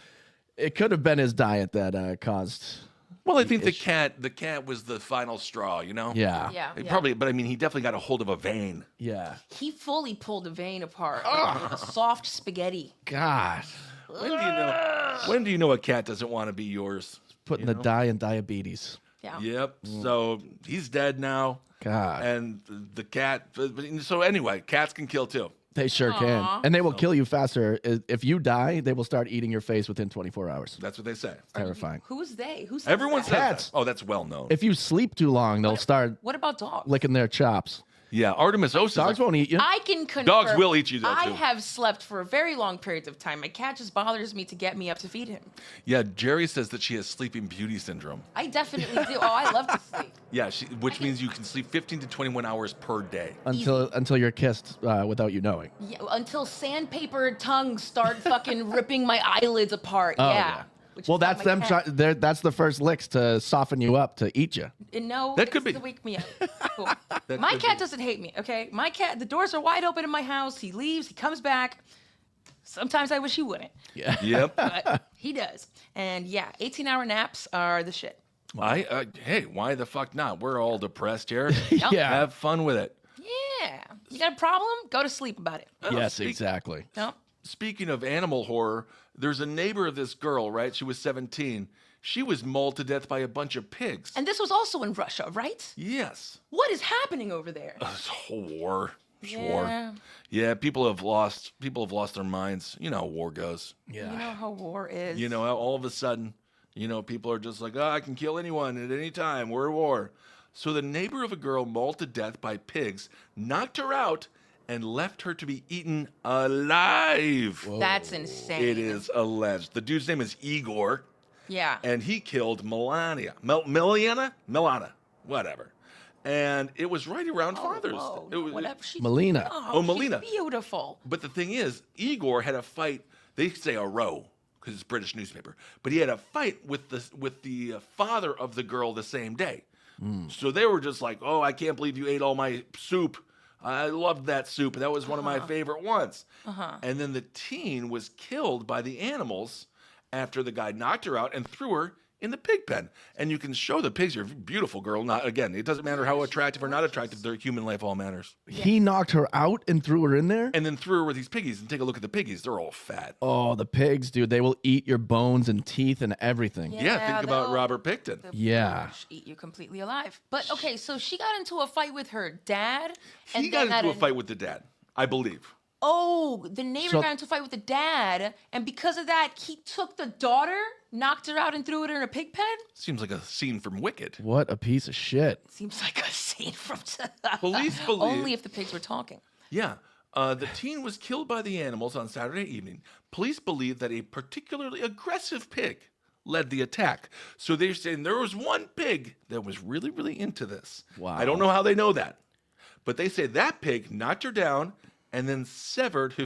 It could have been his diet that caused. Well, I think the issue. cat was the final straw, you know? Yeah. Yeah, It yeah. Probably, but I mean, he definitely got a hold of a vein. Yeah. He fully pulled a vein apart. Like soft spaghetti. God. When do you know a cat doesn't want to be yours? Putting You the know? dye in diabetes. Yeah. Yep. So he's dead now. God. And the cat. So anyway, cats can kill too. They sure can. And they will kill you faster. If you die, they will start eating your face within 24 hours. That's what they say. Terrifying. Who's they? Who's Everyone says Cats. that. Oh, that's well known. If you sleep too long, they'll start What about dogs? licking their chops. Yeah, Artemis Osis. Dogs won't eat you. I can confirm. Dogs will eat you, though, I too. have slept for very long periods of time. My cat just bothers me to get me up to feed him. Yeah, Jerii says that she has Sleeping Beauty syndrome. I definitely do. Oh, I love to sleep. Yeah, which means you can sleep 15 to 21 hours per day. Until you're kissed without you knowing. Yeah, until sandpaper tongues start fucking ripping my eyelids apart. Oh, yeah. Which Well, is not that's my them. cat. That's the first licks to soften you up to eat you. No, That it's could be. to wake me up. Cool. That My could cat be. doesn't hate me, okay? My cat, the doors are wide open in my house. He leaves, he comes back. Sometimes I wish he wouldn't, Yeah. Yep. but he does. And yeah, 18-hour naps are the shit. Hey, why the fuck not? We're all depressed here. Yeah. Have fun with it. Yeah. You got a problem? Go to sleep about it. Yes, Speak- exactly. No? Speaking of animal horror, there's a neighbor of this girl, right? She was 17. She was mauled to death by a bunch of pigs. And this was also in Russia, right? Yes. What is happening over there? This whole war. This Yeah. war. Yeah, people have lost their minds. You know how war goes. Yeah. You know how war is. You know, all of a sudden, people are just like, oh, I can kill anyone at any time. We're at war. So the neighbor of a girl mauled to death by pigs knocked her out and left her to be eaten alive. That's insane. It is alleged. The dude's name is Igor, Yeah. and he killed Milana, whatever. And it was right around Father's. Whoa, It was- whatever. She's, Melina. Oh, Melina. She's beautiful. But the thing is, Igor had a fight. They say a row because it's a British newspaper. But he had a fight with the father of the girl the same day. So they were just like, "Oh, I can't believe you ate all my soup. I loved that soup. That was one of my favorite ones." And then the teen was killed by the animals after the guy knocked her out and threw her in the pig pen. And you can show the pigs. You're a beautiful girl. Not again. It doesn't matter how attractive or not attractive. Their human life all matters. He knocked her out and threw her in there? And then threw her with these piggies. And take a look at the piggies. They're all fat. Oh, the pigs, dude. They will eat your bones and teeth and everything. Yeah. Yeah, think about they'll- Robert Picton. Yeah. British eat you completely alive. But okay, so she got into a fight with her dad. He got into a fight with the dad, I believe. Oh, the neighbor So- got into a fight with the dad, and because of that, he took the daughter, knocked her out, and threw her in a pig pen. Seems like a scene from Wicked. What a piece of shit. Seems like a scene from. Police believe. Only if the pigs were talking. Yeah. The teen was killed by the animals on Saturday evening. Police believe that a particularly aggressive pig led the attack. So they're saying there was one pig that was really, really into this. Wow. I don't know how they know that. But they say that pig knocked her down and then severed her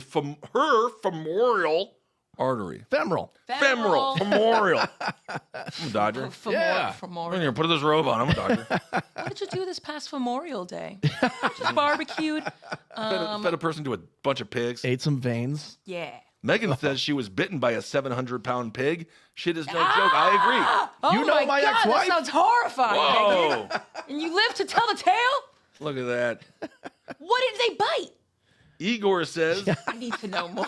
femoral artery. Femoral. Femoral. I'm a Dodger. Yeah. I'm here, put this robe on. I'm a doctor. What did you do this past Memorial Day? Just barbecued. Fed a person to a bunch of pigs. Ate some veins. Yeah. Megan says she was bitten by a 700-pound pig. Shit is no joke. I Oh You know my God, ex-wife? that sounds horrifying. agree. Megan. Whoa. And you live to tell the tale? Look at that. What did they bite? Igor says I need to know more.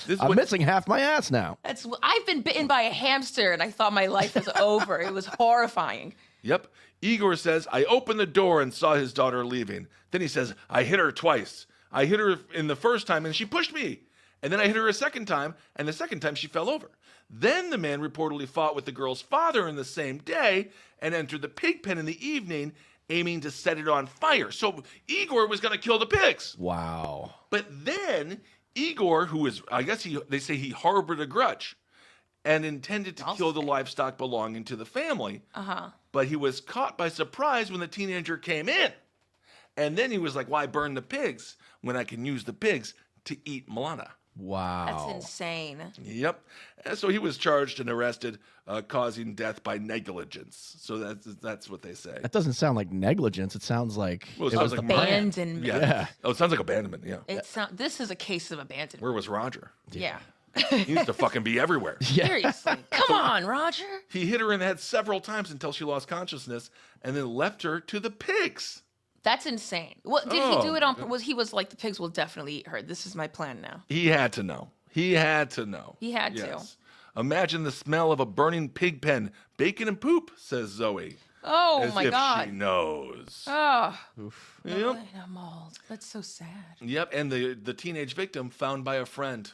this is I'm what, missing half my ass now. I've been bitten by a hamster and I thought my life was over. It was horrifying. Yep. Igor says, I opened the door and saw his daughter leaving. Then he says, I hit her twice. I hit her in the first time and she pushed me. And then I hit her a second time, and the second time she fell over. Then the man reportedly fought with the girl's father in the same day and entered the pig pen in the evening, aiming to set it on fire. So Igor was going to kill the pigs. Wow. But then Igor, who is, I guess they say he harbored a grudge and intended to kill the livestock belonging to the family. But he was caught by surprise when the teenager came in. And then he was like, why burn the pigs when I can use the pigs to eat Milana? Wow. That's insane. Yep. And so he was charged and arrested, causing death by negligence. So that's what they say. That doesn't sound like negligence. It sounds like Well, it it sounds was like the plan. Abandonment. Yeah. Oh, it sounds like abandonment. Yeah. This is a case of abandonment. Where was Roger? Yeah. He used to fucking be everywhere. Seriously. Come on, Roger. He hit her in the head several times until she lost consciousness and then left her to the pigs. That's insane. What did he do it on? He was like, the pigs will definitely eat her. This is my plan now. He had to know. He had to know. He had to. Imagine the smell of a burning pig pen, bacon and poop, says Zoe. Oh As my if God. she knows. Oh. Yep. Mold. That's so sad. Yep. And the teenage victim found by a friend.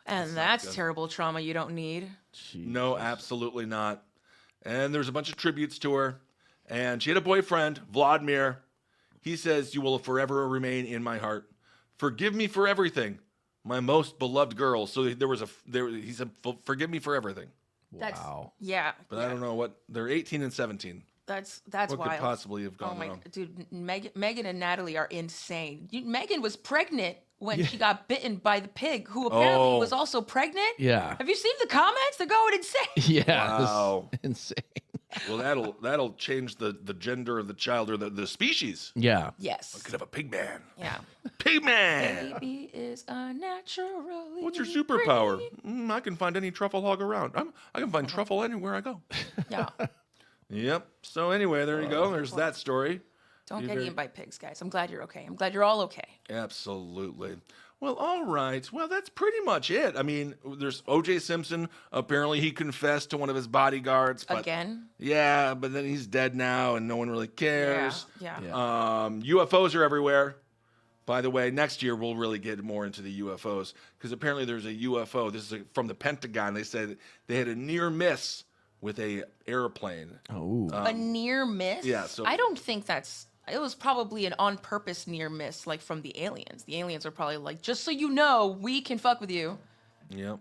And that's terrible trauma you don't need. No, absolutely not. And there's a bunch of tributes to her. And she had a boyfriend, Vladimir. He says, "You will forever remain in my heart. Forgive me for everything, my most beloved girl." So he said, "Forgive me for everything." Wow. Yeah. But I don't know what they're 18 and 17. That's What wild. could possibly have Oh gone my wrong? dude, Megan and Natalie are insane. Megan was pregnant when she got bitten by the pig, who apparently was also pregnant. Yeah. Have you seen the comments? They're going insane. Yeah. Wow. This is insane. Well, that'll change the gender of the child or the species. Yeah. Yes. Could have a pig man. Yeah. Pig man. Baby is a naturally. What's your superpower? I can find any truffle hog around. I can find truffle anywhere I go. Yeah. Yep. So anyway, there you go. There's that story. Don't get eaten by pigs, guys. I'm glad you're okay. I'm glad you're all okay. Absolutely. Well, all right. Well, that's pretty much it. I mean, there's O.J. Simpson. Apparently, he confessed to one of his bodyguards. But, Again? Yeah, but then he's dead now, and no one really cares. Yeah. UFOs are everywhere. By the way, next year we'll really get more into the UFOs because apparently there's a UFO. This is from the Pentagon. They said they had a near miss with a airplane. Oh. A near miss? yeah, so- I don't think that's. It was probably an on purpose near miss, like from the aliens. The aliens are probably like, just so you know, we can fuck with you. Yep.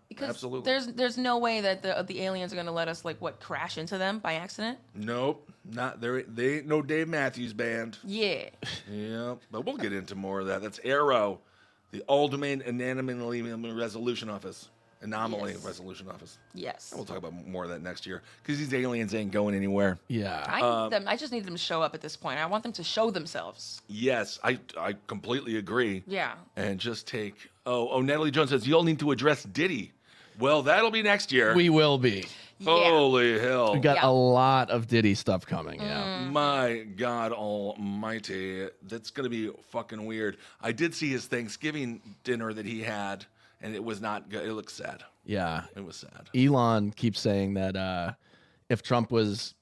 Because Absolutely. there's no way that the aliens are gonna let us crash into them by accident. Nope. Not there. They ain't no Dave Matthews Band. Yeah. Yep. But we'll get into more of that. That's Arrow, the All Domain Anomaly Resolution Office. Anomaly Yes. Resolution Office. Yes. We'll talk about more of that next year because these aliens ain't going anywhere. Yeah. I just need them to show up at this point. I want them to show themselves. Yes, I completely agree. Yeah. And just take. Oh, Natalie Jones says you'll need to address Diddy. Well, that'll be next year. We will be. Holy hell. We got Yeah. a lot of Diddy stuff coming. Yeah. My God almighty. That's going to be fucking weird. I did see his Thanksgiving dinner that he had, and it was not good. It looked sad. Yeah. It was sad. Elon keeps saying that if Trump was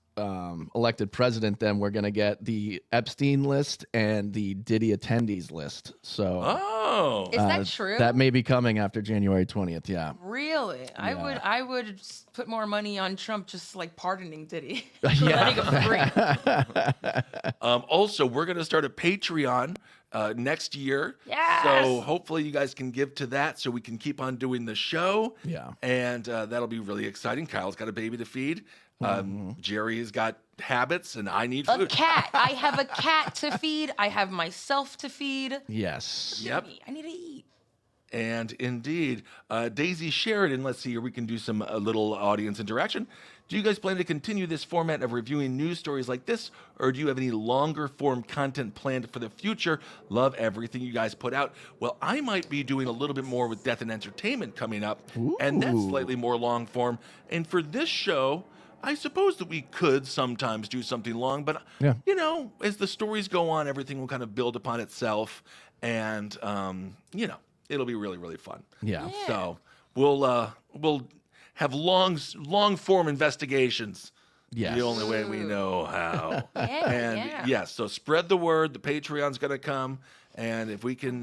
elected president, then we're going to get the Epstein list and the Diddy attendees list. So Oh. Is that true? that may be coming after January 20th. Yeah. Really? I would put more money on Trump just pardoning Diddy. Yeah. Letting him free. Also, we're going to start a Patreon next year. Yes! So hopefully you guys can give to that so we can keep on doing the show. Yeah. And that'll be really exciting. Kyle's got a baby to feed. Jeree's got habits, and I need A food. cat. I have a cat to feed. I have myself to feed. Yes. Yep. I need to eat. And indeed, Daisy Sheridan, let's see here, we can do some little audience interaction. Do you guys plan to continue this format of reviewing news stories like this, or do you have any longer form content planned for the future? Love everything you guys put out. Well, I might be doing a little bit more with Death and Entertainment coming up, and that's Ooh. slightly more long form. And for this show, I suppose that we could sometimes do something long, but Yeah. as the stories go on, everything will kind of build upon itself, and it'll be really, really fun. Yeah. So we'll have long form investigations Yes. The only way we know how. Yeah, And yeah. yes, so spread the word. The Patreon's going to come. And if we can,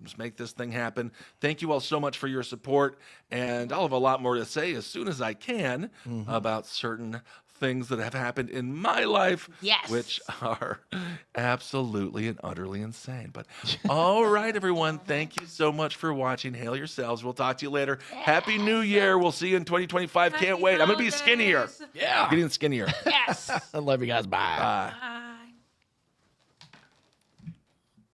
just make this thing happen. Thank you all so much for your support. And I'll have a lot more to say as soon as I can about certain things that have happened in my life, Yes. which are absolutely and utterly insane. But all right, everyone, thank you so much for watching. Hail yourselves. We'll talk to you later. Happy New Year. We'll see you in 2025. Can't wait. I'm going to be skinnier. holidays. Yeah. Getting skinnier. Yes. I love you guys. Bye. Bye.